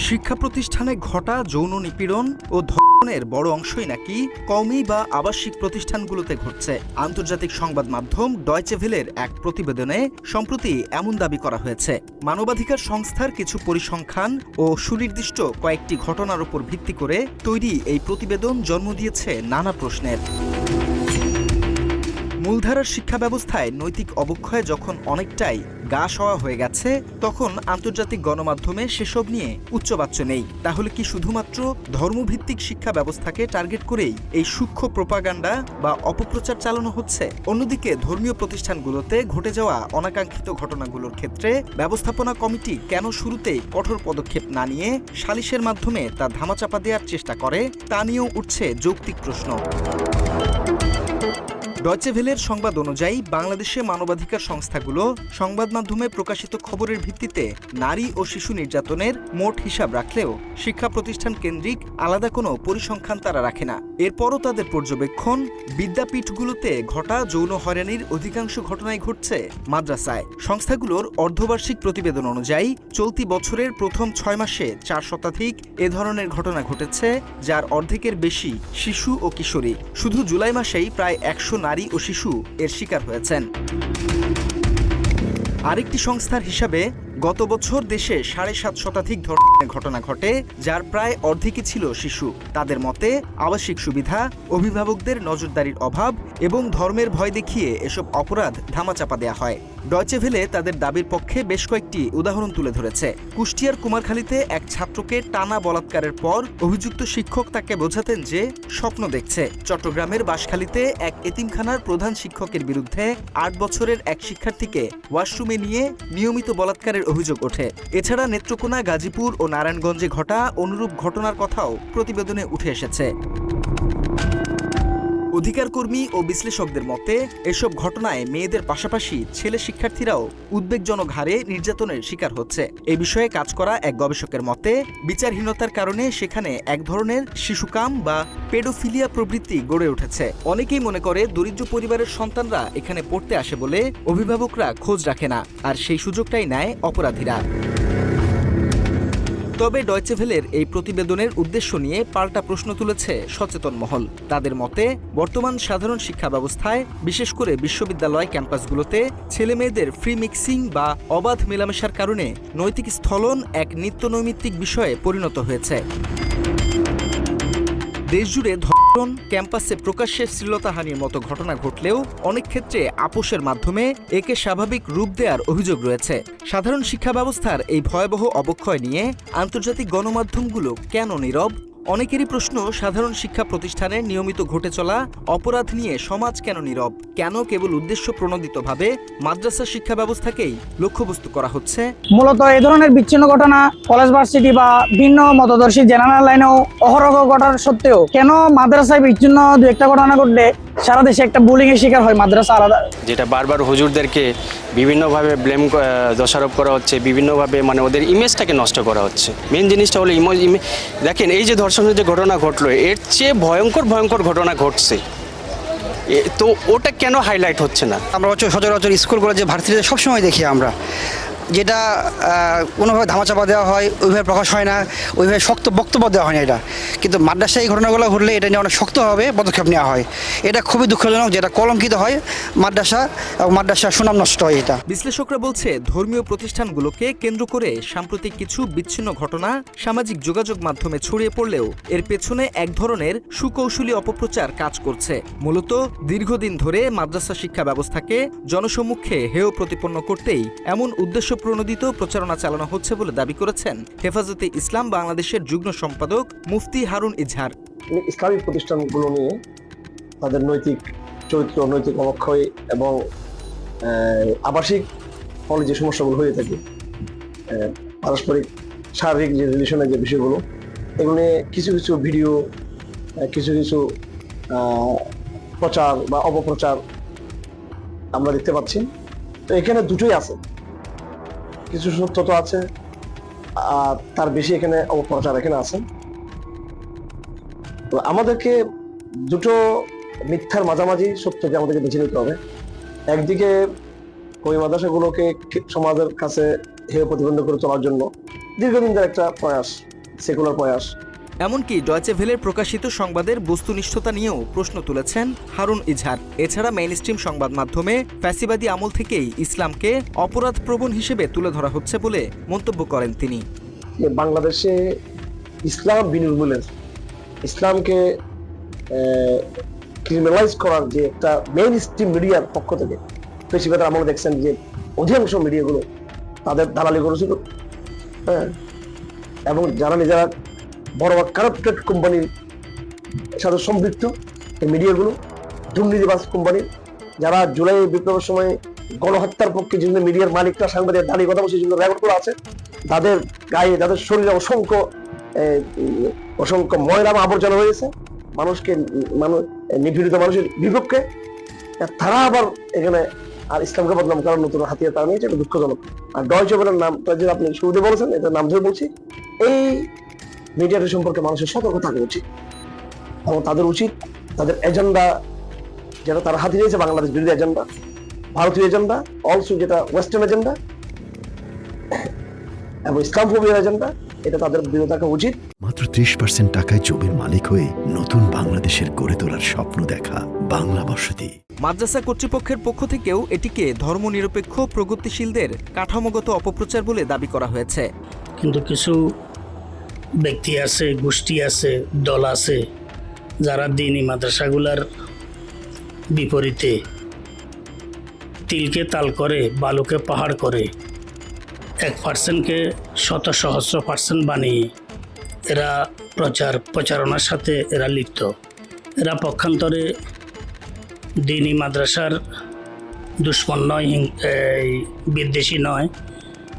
শিক্ষা প্রতিষ্ঠানে ঘটা যৌন নিপীড়ন ও ধর্ষণের বড় অংশই নাকি কওমি বা আবাসিক প্রতিষ্ঠানগুলোতে ঘটছে। আন্তর্জাতিক সংবাদ মাধ্যম ডয়চে ভেলের এক প্রতিবেদনে সম্প্রতি এমন দাবি করা হয়েছে। মানবাধিকার সংস্থার কিছু পরিসংখ্যান ও সুনির্দিষ্ট কয়েকটি ঘটনার উপর ভিত্তি করে তৈরি এই প্রতিবেদন জন্ম দিয়েছে নানা প্রশ্নের। মূলধারার শিক্ষা ব্যবস্থায় নৈতিক অবক্ষয় যখন অনেকটাই গা সওয়া হয়ে গেছে, তখন আন্তর্জাতিক গণমাধ্যমে সেসব নিয়ে উচ্চবাচ্য নেই। তাহলে কি শুধুমাত্র ধর্মভিত্তিক শিক্ষা ব্যবস্থাকে টার্গেট করেই এই সূক্ষ্ম প্রোপাগান্ডা বা অপপ্রচার চালানো হচ্ছে? অন্যদিকে ধর্মীয় প্রতিষ্ঠানগুলোতে ঘটে যাওয়া অনাকাঙ্ক্ষিত ঘটনাগুলোর ক্ষেত্রে ব্যবস্থাপনা কমিটি কেন শুরুতেই কঠোর পদক্ষেপ না নিয়ে সালিশের মাধ্যমে তা ধামাচাপা দেওয়ার চেষ্টা করে, তা নিয়েও উঠছে যৌক্তিক প্রশ্ন। ডয়চে ভেলের সংবাদ অনুযায়ী বাংলাদেশে মানবাধিকার সংস্থাগুলো সংবাদ মাধ্যমে প্রকাশিত খবরের ভিত্তিতে নারী ও শিশু নির্যাতনের মোট হিসাব রাখলেও শিক্ষা প্রতিষ্ঠান কেন্দ্রিক আলাদা কোনো পরিসংখ্যান তারা রাখে না। এরপরও তাদের পর্যবেক্ষণ, বিদ্যাপীঠগুলোতে ঘটা যৌন হয়রানির অধিকাংশ ঘটনাই ঘটছে মাদ্রাসায়। সংস্থাগুলোর অর্ধবার্ষিক প্রতিবেদন অনুযায়ী চলতি বছরের প্রথম 6 মাসে 4 শতাধিক এ ধরনের ঘটনা ঘটেছে, যার অর্ধেকের বেশি শিশু ও কিশোরী। শুধু জুলাই মাসেই প্রায় 100 নারী ও শিশু এর শিকার হয়েছেন। আরেকটি সংস্থার হিসাবে গত বছর দেশে 7.5 শতাধিক ধর্ষণের ঘটনা ঘটে, যার প্রায় অর্ধেকই ছিল শিশু। তাদের মতে আবাসিক সুবিধা, অভিভাবকদের নজরদারির অভাব এবং ধর্মের ভয় দেখিয়ে এসব অপরাধ ধামাচাপা দেওয়া হয়। ডয়চে ভেলে তাদের দাবির পক্ষে বেশ কয়েকটি উদাহরণ তুলে ধরেছে। কুষ্টিয়ার কুমারখালীতে এক ছাত্রকে টানা বলাৎকারের পর অভিযুক্ত শিক্ষক তাকে বোঝাতেন যে স্বপ্ন দেখছে। চট্টগ্রামের বাঁশখালীতে এক এতিমখানার প্রধান শিক্ষকের বিরুদ্ধে 8 বছরের এক শিক্ষার্থীকে ওয়াশরুমে নিয়ে নিয়মিত বলাৎকারের অভিযোগ ওঠে। এছাড়া নেত্রকোনা, গাজীপুর ও নারায়ণগঞ্জে ঘটা অনুরূপ ঘটনার কথাও প্রতিবেদনে উঠে এসেছে। অধিকারকর্মী ও বিশ্লেষকদের মতে এসব ঘটনায় মেয়েদের পাশাপাশি ছেলে শিক্ষার্থীরাও উদ্বেগজনক হারে নির্যাতনের শিকার হচ্ছে। এ বিষয়ে কাজ করা এক গবেষকের মতে বিচারহীনতার কারণে সেখানে এক ধরনের শিশুকাম বা পেডোফিলিয়া প্রবৃত্তি গড়ে উঠেছে। অনেকেই মনে করে দরিদ্র পরিবারের সন্তানরা এখানে পড়তে আসে বলে অভিভাবকরা খোঁজ রাখে না, আর সেই সুযোগটাই নেয় অপরাধীরা। তবে ডয়চে ভেলের এই প্রতিবেদনের উদ্দেশ্য নিয়ে পাল্টা প্রশ্ন তুলেছে সচেতন মহল। তাদের মতে বর্তমান সাধারণ শিক্ষা ব্যবস্থায়, বিশেষ করে বিশ্ববিদ্যালয় ক্যাম্পাসগুলোতে ছেলেমেয়েদের ফ্রি মিক্সিং বা অবাধ মেলামেশার কারণে নৈতিক স্থলন এক নিত্যনৈমিত্তিক বিষয়ে পরিণত হয়েছে। দেশজুড়ে ধর্ষণ, ক্যাম্পাসে প্রকাশ্যে শ্লীলতাহানির মতো ঘটনা ঘটলেও অনেক ক্ষেত্রে আপোষের মাধ্যমে একে স্বাভাবিক রূপ দেওয়ার অভিযোগ রয়েছে। সাধারণ শিক্ষা ব্যবস্থার এই ভয়াবহ অবক্ষয় নিয়ে আন্তর্জাতিক গণমাধ্যমগুলো কেন নীরব? অনেকেরই প্রশ্ন, সাধারণ শিক্ষা প্রতিষ্ঠানে নিয়মিত ঘটে চলা অপরাধ নিয়ে সমাজ কেন নীরব? কেন কেবল উদ্দেশ্য প্রণোদিতভাবে মাদ্রাসা শিক্ষা ব্যবস্থাকেই লক্ষ্যবস্তু করা হচ্ছে? মূলত এই ধরনের বিচ্ছিন্ন ঘটনা কলেজ, ভার্সিটি বা ভিন্ন মতদর্শী জেনারেল লাইনেও অহরহ ঘটার সত্ত্বেও কেন মাদ্রাসায় বিচ্ছিন্ন দু একটা ঘটনা ঘটলে সারা দেশে একটা বুলিং এর শিকার হয় মাদ্রাসা আলাদা? যেটা বারবার হুজুরদেরকে বিভিন্নভাবে দোষারোপ করা হচ্ছে, বিভিন্নভাবে মানে ওদের ইমেজটাকে নষ্ট করা হচ্ছে। মেন জিনিসটা হলো দেখেন, এই যে ধর্ষণের যে ঘটনা ঘটলো, এর চেয়ে ভয়ঙ্কর ঘটনা ঘটছে, তো ওটা কেন হাইলাইট হচ্ছে না? আমরা সচরাচর স্কুল কলেজে ভার্সিটিতে সবসময় দেখি আমরা, যেটা কোনোভাবে ধামাচাপা দেওয়া হয়, ওইভাবে প্রকাশ হয় না, ওইভাবে শক্ত বক্তব্য দেওয়া হয় না। এটা কিন্তু মাদ্রাসায় এই ঘটনাগুলো ঘটলে এটা নিয়ে অনেক শক্তভাবে পদক্ষেপ নেওয়া হয়। এটা খুবই দুঃখজনক, যেটা কলঙ্কিত হয় মাদ্রাসা এবং মাদ্রাসার সুনাম নষ্ট হয়। এটা বিশ্লেষকরা বলছে, ধর্মীয় প্রতিষ্ঠানগুলোকে কেন্দ্র করে সাম্প্রতিক কিছু বিচ্ছিন্ন ঘটনা সামাজিক যোগাযোগ মাধ্যমে ছড়িয়ে পড়লেও এর পেছনে এক ধরনের সুকৌশলী অপপ্রচার কাজ করছে। মূলত দীর্ঘদিন ধরে মাদ্রাসা শিক্ষা ব্যবস্থাকে জনসম্মুখে হেয় প্রতিপন্ন করতেই এমন উদ্দেশ্য প্রণোদিত প্রচারণা চালানো হচ্ছে বলে দাবি করেছেন হেফাজতে ইসলাম বাংলাদেশের যুগ্ম সম্পাদক মুফতি হারুন ইজহার। ইসলামিক প্রতিষ্ঠানগুলো নিয়ে তাদের নৈতিক চরিত্র, নৈতিক অবক্ষয় এবং আবাসিক ফলে যে সমস্যাগুলো হয়ে থাকে, পারস্পরিক শারীরিক যে রিলেশনের যে বিষয়গুলো, এগুলো নিয়ে কিছু কিছু ভিডিও, কিছু কিছু প্রচার বা অপপ্রচার আমরা দেখতে পাচ্ছি। তো এখানে দুটোই আছে, কিছু সত্য তো আছে, আর তার বেশি এখানে অপপ্রচার এখানে আছে। তো আমাদেরকে দুটো মিথ্যার মাঝামাঝি সত্যকে আমাদেরকে বেছে নিতে হবে। একদিকে ওই মাদ্রাসাগুলোকে সমাজের কাছে হেয় প্রতিবন্ধ করে চলার জন্য দীর্ঘদিন ধরে একটা প্রয়াস, সেকুলার প্রয়াস। এমনকি ডয়েচে ভেলের প্রকাশিত সংবাদের বস্তুনিষ্ঠতা নিয়েও প্রশ্ন তুলেছেন হারুন ইজহার। এছাড়া মেইনস্ট্রিম সংবাদ মাধ্যমে ফ্যাসিবাদী আমল থেকেই ইসলামকে অপরাধপ্রবণ হিসেবে তুলে ধরা হচ্ছে বলে মন্তব্য করেন তিনি। বাংলাদেশে ইসলাম বিনির্মূলের, ইসলামকে ক্রিমিনালাইজ করার যে একটা মেইন স্ট্রিম মিডিয়ার পক্ষ থেকে ফ্যাসিবাদের আমলে দেখছেন যে অধিকাংশ মিডিয়াগুলো তাদের দালালি করেছিল, হ্যাঁ, এবং যারা নিজেরা বড় কারাপ্টেড কোম্পানির সাথে সম্পৃক্ত এই মিডিয়াগুলো, দুর্নীতিবাজ কোম্পানির, যারা জুলাই বিপ্লবের সময় গণহত্যার পক্ষে যেগুলো মিডিয়ার মালিকরা সাংবাদিক দাঁড়িয়ে কথা বলছে, যেগুলো রেকর্ড করা আছে, তাদের গায়ে, তাদের শরীরে অসংখ্য ময়লা আবর্জনা হয়েছে, মানুষকে নিপীড়িত মানুষের বিপক্ষে। তারা আবার এখানে আর ইসলামকে বদনাম করার নতুন হাতিয়ার তারা নিয়েছে, এটা দুঃখজনক। আর ডয়েচে ভেলের নামটা যে আপনি শুরুতে বলেছেন, এটা নাম ধরে বলছি, এই মিডিয়াটা সম্পর্কে মানুষের সতর্ক থাকা উচিত এবং তাদের উচিত তাদের এজেন্ডা যেটা তারা হাতে নিয়েছে, বাংলাদেশ বিরোধী এজেন্ডা, ভারতীয় এজেন্ডা, অলসো যেটা ওয়েস্টার্ন এজেন্ডা এবং ইসলামফোবিয়ার এজেন্ডা, এটা তাদের বিরোধী থাকা উচিত। মাত্র 30% টাকায় জমির মালিক হয়ে নতুন বাংলাদেশের গড়ে তোলার স্বপ্ন দেখা বাংলা বসতি। মাদ্রাসা কর্তৃপক্ষের পক্ষ থেকেও এটিকে ধর্মনিরপেক্ষ প্রগতিশীলদের কাঠামোগত অপপ্রচার বলে দাবি করা হয়েছে। কিন্তু কিছু ব্যক্তি আছে, গোষ্ঠী আছে, দল আছে, যারা দ্বীনি মাদ্রাসাগুলার বিপরীতে তিলকে তাল করে, বালুকে পাহাড় করে, 1%কে শত সহস্র পার্সেন্ট বানিয়ে এরা প্রচারণার সাথে এরা লিপ্ত। এরা পক্ষান্তরে দ্বীনি মাদ্রাসার দুশ্মন নয়, বিদ্বেষী নয়,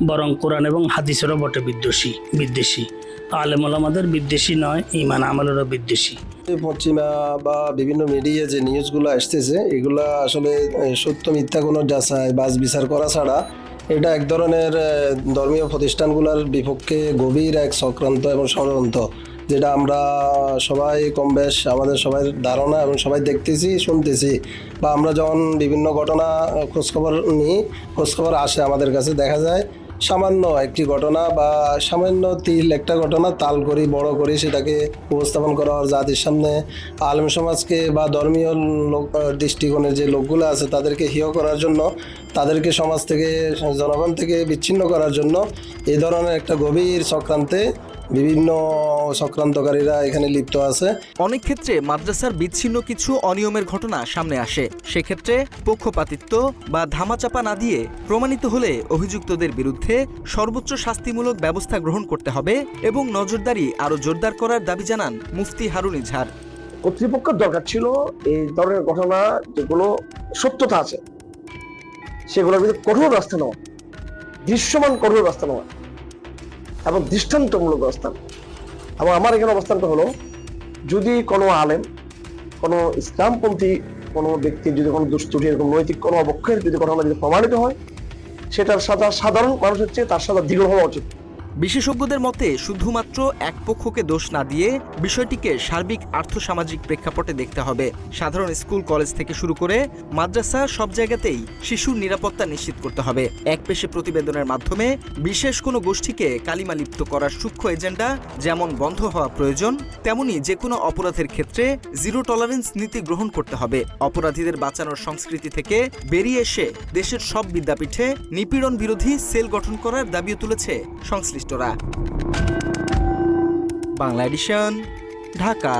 বরং কোরআন এবং হাদিসেরও বটে বিদ্বেষী। আলেম ওলামাদের বিদ্বেষী নয়, ঈমান আমলেরও বিদ্বেষী। পশ্চিমা বা বিভিন্ন মিডিয়া যে নিউজগুলো আসতেছে, এগুলা আসলে সত্য মিথ্যা কোনো যাচাই বাছ বিচার করা ছাড়া এটা এক ধরনের ধর্মীয় প্রতিষ্ঠানগুলোর বিপক্ষে গভীর এক চক্রান্ত এবং ষড়যন্ত্র, যেটা আমরা সবাই কম বেশ আমাদের সবাই ধারণা এবং সবাই দেখতেছি, শুনতেছি, বা আমরা যখন বিভিন্ন ঘটনা খোঁজখবর নিই, খোঁজখবর আসে আমাদের কাছে, দেখা যায় সামান্য একটি ঘটনা বা সামান্য একটা ঘটনা তাল করি, বড় করি, সেটাকে উপস্থাপন করা হয় জাতির সামনে, আলেম সমাজকে বা ধর্মীয় দৃষ্টিকোণের যে লোকগুলো আছে তাদেরকে হেয় করার জন্য, তাদেরকে সমাজ থেকে, জনগণ থেকে বিচ্ছিন্ন করার জন্য এই ধরনের একটা গভীর চক্রান্তে বিভিন্ন চক্রান্তকারীরা এখানে লিপ্ত আছে। অনেক ক্ষেত্রে মাদ্রাসার বিচ্ছিন্ন কিছু অনিয়মের ঘটনা সামনে আসে। সেক্ষেত্রে পক্ষপাতিত্ব বা ধামাচাপা না দিয়ে প্রমাণিত হলে অভিযুক্তদের বিরুদ্ধে সর্বোচ্চ শাস্তিমূলক ব্যবস্থা গ্রহণ করতে হবে এবং নজরদারি আরও জোরদার করার দাবি জানান মুফতি হারুন ইজহার। কর্তৃপক্ষের দরকার ছিল এই ধরনের ঘটনা যেগুলো সত্যতা আছে সেগুলোর বিরুদ্ধে কঠোর ব্যবস্থা নেওয়া, দৃশ্যমান কঠোর ব্যবস্থা নেওয়া এবং দৃষ্টান্তমূলক ব্যবস্থা। এবং আমার এখানে অবস্থানটা হলো, যদি কোনো আলেম, কোনো ইসলামপন্থী কোনো ব্যক্তির যদি কোনো দুষ্ত্রুটি, এরকম নৈতিক কোনো অবক্ষয়ের যদি ঘটনা যদি প্রমাণিত হয়, সেটার সাধারণ মানুষের চেয়ে তার সাথে দ্বিগুণ হওয়া উচিত। বিশেষজ্ঞদের মতে শুধুমাত্র এক পক্ষকে দোষ না দিয়ে বিষয়টিকে সার্বিক আর্থসামাজিক প্রেক্ষাপটে দেখতে হবে। সাধারণ স্কুল কলেজ থেকে শুরু করে মাদ্রাসা সব জায়গাতেই শিশুর নিরাপত্তা নিশ্চিত করতে হবে। একপেশে প্রতিবেদনের মাধ্যমে বিশেষ কোনো গোষ্ঠীকে কালিমালিপ্ত করার সূক্ষ্ম এজেন্ডা যেমন বন্ধ হওয়া প্রয়োজন, তেমনি যে কোনো অপরাধের ক্ষেত্রে জিরো টলারেন্স নীতি গ্রহণ করতে হবে। অপরাধীদের বাঁচানোর সংস্কৃতি থেকে বেরিয়ে এসে দেশের সব বিদ্যাপীঠে নিপীড়ন বিরোধী সেল গঠন করার দাবিও তুলেছে সংশ্লিষ্ট। বাংলা এডিশন, ঢাকা।